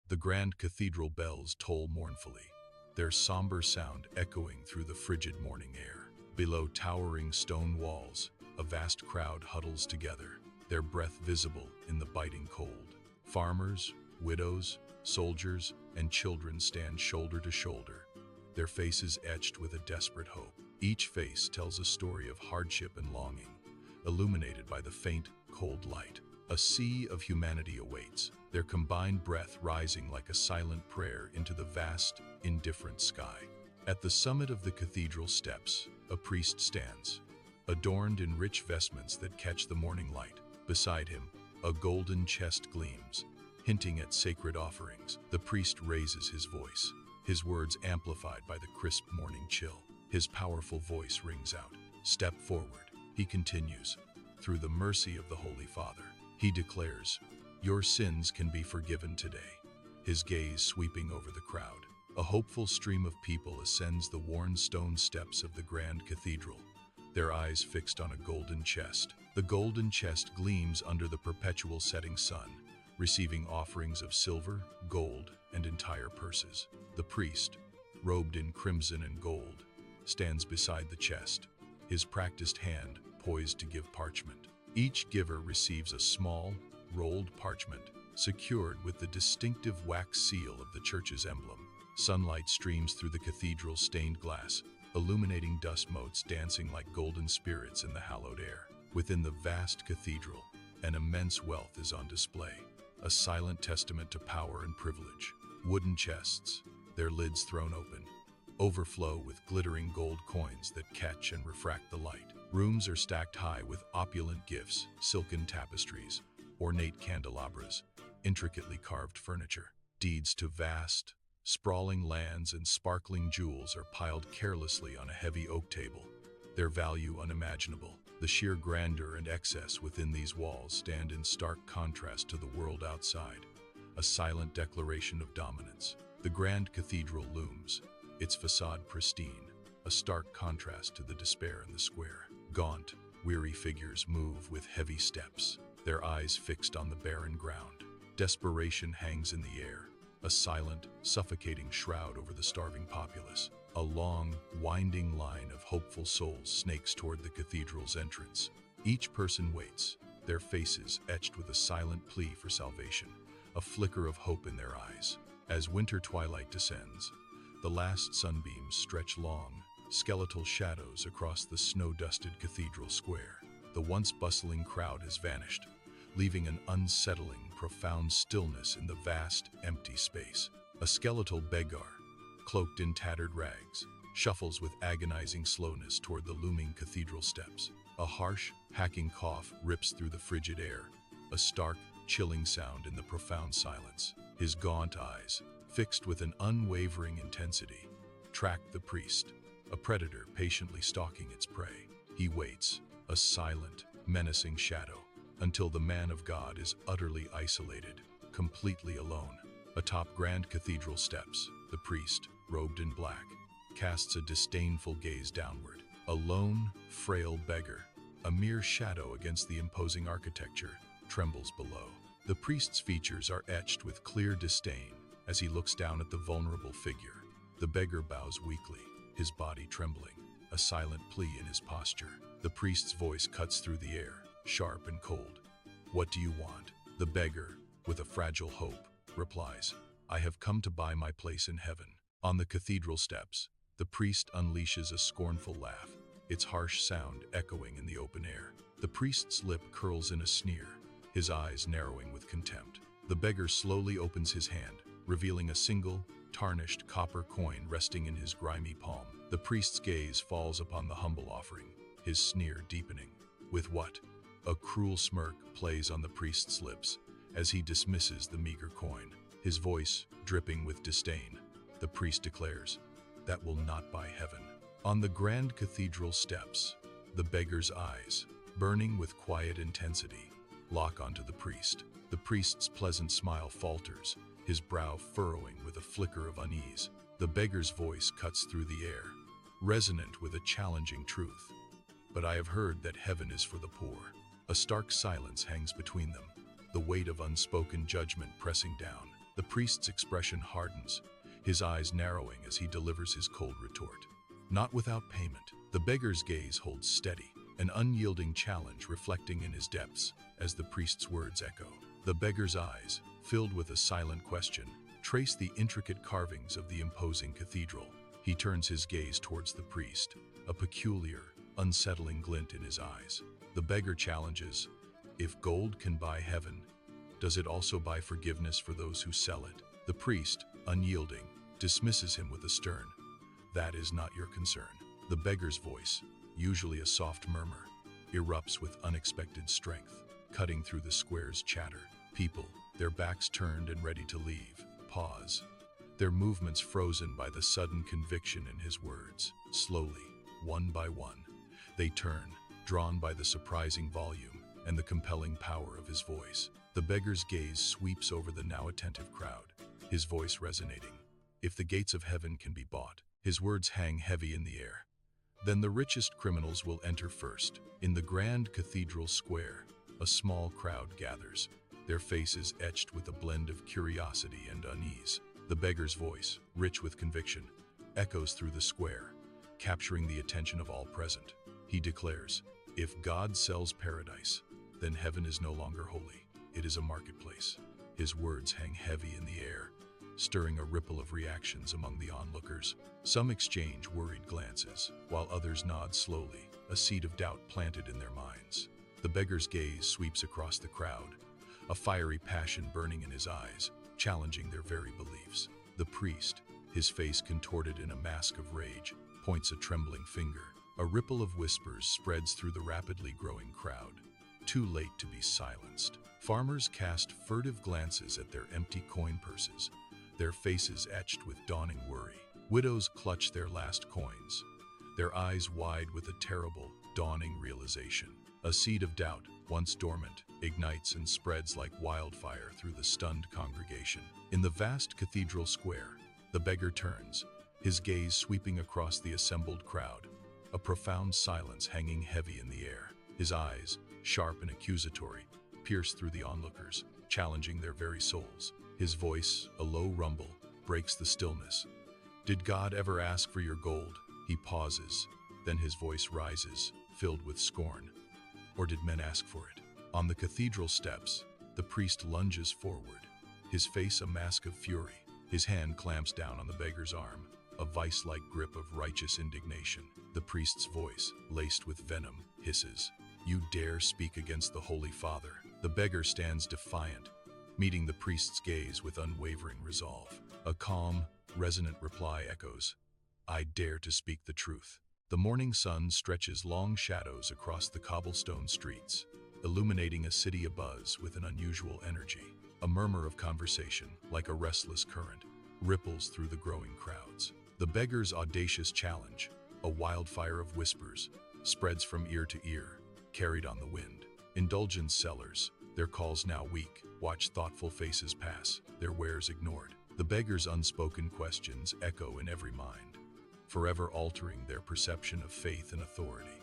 The grand cathedral bells toll mournfully, their somber sound echoing through the frigid morning air. Below towering stone walls, a vast crowd huddles together, their breath visible in the biting cold. Farmers, widows, soldiers, and children stand shoulder to shoulder, their faces etched with a desperate hope. Each face tells a story of hardship and longing, illuminated by the faint, cold light. A sea of humanity awaits, their combined breath rising like a silent prayer into the vast, indifferent sky. At the summit of the cathedral steps, a priest stands, adorned in rich vestments that catch the morning light. Beside him, a golden chest gleams, hinting at sacred offerings. The priest raises his voice, his words amplified by the crisp morning chill. His powerful voice rings out. "Step forward," he continues, "through the mercy of the Holy Father." He declares, "Your sins can be forgiven today." His gaze sweeping over the crowd. A hopeful stream of people ascends the worn stone steps of the grand cathedral, their eyes fixed on a golden chest. The golden chest gleams under the perpetual setting sun, receiving offerings of silver, gold, and entire purses. The priest, robed in crimson and gold, stands beside the chest, his practiced hand poised to give parchment. Each giver receives a small, rolled parchment, secured with the distinctive wax seal of the church's emblem. Sunlight streams through the cathedral's stained glass, illuminating dust motes dancing like golden spirits in the hallowed air. Within the vast cathedral, an immense wealth is on display, a silent testament to power and privilege. Wooden chests, their lids thrown open, overflow with glittering gold coins that catch and refract the light. Rooms are stacked high with opulent gifts, silken tapestries, ornate candelabras, intricately carved furniture. Deeds to vast, sprawling lands and sparkling jewels are piled carelessly on a heavy oak table, their value unimaginable. The sheer grandeur and excess within these walls stand in stark contrast to the world outside, a silent declaration of dominance. The grand cathedral looms, its facade pristine, a stark contrast to the despair in the square. Gaunt, weary figures move with heavy steps, their eyes fixed on the barren ground. Desperation hangs in the air, a silent, suffocating shroud over the starving populace. A long, winding line of hopeful souls snakes toward the cathedral's entrance. Each person waits, their faces etched with a silent plea for salvation, a flicker of hope in their eyes. As winter twilight descends, the last sunbeams stretch long, skeletal shadows across the snow-dusted cathedral square. The once bustling crowd has vanished, leaving an unsettling, profound stillness in the vast, empty space. A skeletal beggar, cloaked in tattered rags, shuffles with agonizing slowness toward the looming cathedral steps. A harsh, hacking cough rips through the frigid air, a stark, chilling sound in the profound silence. His gaunt eyes, fixed with an unwavering intensity, track the priest, a predator patiently stalking its prey. He waits, a silent, menacing shadow, until the man of God is utterly isolated, completely alone. Atop grand cathedral steps, the priest, robed in black, casts a disdainful gaze downward. A lone, frail beggar, a mere shadow against the imposing architecture, trembles below. The priest's features are etched with clear disdain as he looks down at the vulnerable figure. The beggar bows weakly, his body trembling, a silent plea in his posture. The priest's voice cuts through the air, sharp and cold. "What do you want?" The beggar, with a fragile hope, replies, "I have come to buy my place in heaven." On the cathedral steps, the priest unleashes a scornful laugh, its harsh sound echoing in the open air. The priest's lip curls in a sneer, his eyes narrowing with contempt. The beggar slowly opens his hand, revealing a single, tarnished copper coin resting in his grimy palm. The priest's gaze falls upon the humble offering, his sneer deepening. "With what?" A cruel smirk plays on the priest's lips as he dismisses the meager coin. His voice dripping with disdain, the priest declares, "That will not buy heaven." On the grand cathedral steps, the beggar's eyes, burning with quiet intensity, lock onto the priest. The priest's pleasant smile falters, his brow furrowing with a flicker of unease. The beggar's voice cuts through the air, resonant with a challenging truth. "But I have heard that heaven is for the poor." A stark silence hangs between them, the weight of unspoken judgment pressing down. The priest's expression hardens, his eyes narrowing as he delivers his cold retort. Not without payment. The beggar's gaze holds steady, an unyielding challenge reflecting in his depths as the priest's words echo. The beggar's eyes, filled with a silent question, trace the intricate carvings of the imposing cathedral. He turns his gaze towards the priest, a peculiar, unsettling glint in his eyes. The beggar challenges, if gold can buy heaven, does it also buy forgiveness for those who sell it? The priest, unyielding, dismisses him with a stern, "That is not your concern." The beggar's voice, usually a soft murmur, erupts with unexpected strength, cutting through the square's chatter. People, their backs turned and ready to leave, pause, their movements frozen by the sudden conviction in his words. Slowly, one by one, they turn, drawn by the surprising volume and the compelling power of his voice. The beggar's gaze sweeps over the now attentive crowd, his voice resonating. If the gates of heaven can be bought, his words hang heavy in the air. Then the richest criminals will enter first. In the grand cathedral square, a small crowd gathers, their faces etched with a blend of curiosity and unease. The beggar's voice, rich with conviction, echoes through the square, capturing the attention of all present. He declares, "If God sells paradise, then heaven is no longer holy. It is a marketplace." His words hang heavy in the air, stirring a ripple of reactions among the onlookers. Some exchange worried glances, while others nod slowly, a seed of doubt planted in their minds. The beggar's gaze sweeps across the crowd, a fiery passion burning in his eyes, challenging their very beliefs. The priest, his face contorted in a mask of rage, points a trembling finger. A ripple of whispers spreads through the rapidly growing crowd. Too late to be silenced. Farmers cast furtive glances at their empty coin purses, their faces etched with dawning worry. Widows clutch their last coins, their eyes wide with a terrible, dawning realization. A seed of doubt, once dormant, ignites and spreads like wildfire through the stunned congregation. In the vast cathedral square, the beggar turns, his gaze sweeping across the assembled crowd, a profound silence hanging heavy in the air. His eyes, sharp and accusatory, pierce through the onlookers, challenging their very souls. His voice, a low rumble, breaks the stillness. "Did God ever ask for your gold?" He pauses, then his voice rises, filled with scorn. "Or did men ask for it?" On the cathedral steps, the priest lunges forward, his face a mask of fury. His hand clamps down on the beggar's arm, a vice-like grip of righteous indignation. The priest's voice, laced with venom, hisses, "You dare speak against the Holy Father?" The beggar stands defiant, meeting the priest's gaze with unwavering resolve. A calm, resonant reply echoes, "I dare to speak the truth." The morning sun stretches long shadows across the cobblestone streets, illuminating a city abuzz with an unusual energy. A murmur of conversation, like a restless current, ripples through the growing crowds. The beggar's audacious challenge, a wildfire of whispers, spreads from ear to ear, carried on the wind. Indulgent sellers, their calls now weak, watch thoughtful faces pass, their wares ignored. The beggar's unspoken questions echo in every mind, forever altering their perception of faith and authority.